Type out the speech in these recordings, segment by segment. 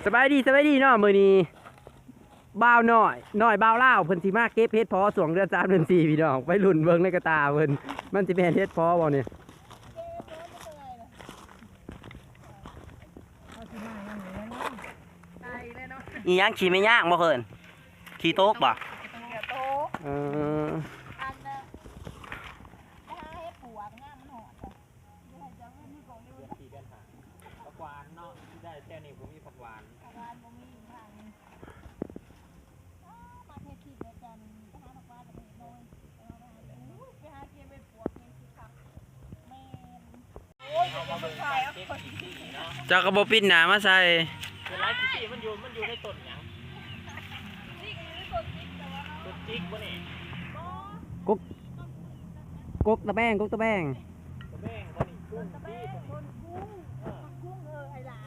สบายดีเนาะมื้อนี้บ่าวน้อยบ่าวลาวเพิ่นสิมาเก็บเฮ็ดพอสวงเดือน3เดือน4พี่น้องไปลุ้นเบิ่งในกระตาเพิ่นมันสิแม่นเฮ็ดพอบ่เนี่ยอีหยังขี่ไม่ยากบ่เพิ่นขี่โต๊กบ่เออเจ้ากระบอกปิดหนามาใส่มันอยู่ในต้นยังต้นจิ๊กบ่นี่กกตะแบงบ่นี่กุ้งไอ้หลา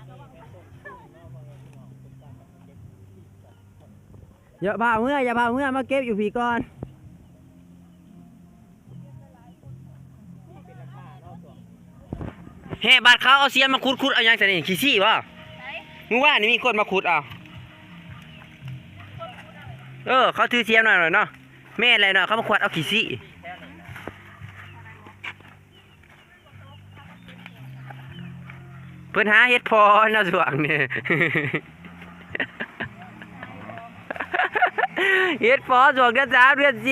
อย่าพาเมื่อมาเก็บอยู่ผีก่อนเฮ้บาดเขาเอาเสียมมาขุดเอาอย่างไงนี่ขี้ซี่วะมึงว่านี่มีคนมาขุดเอาเขาถือเสียมหน่อยเนาะแม่อะไรเนาะเขามาขุดเอาขี้ซี่เพิ่นหาเฮ็ดพอเนาะสวงเนี่ยเฮ็ดพอสวงเดือน3เดือน4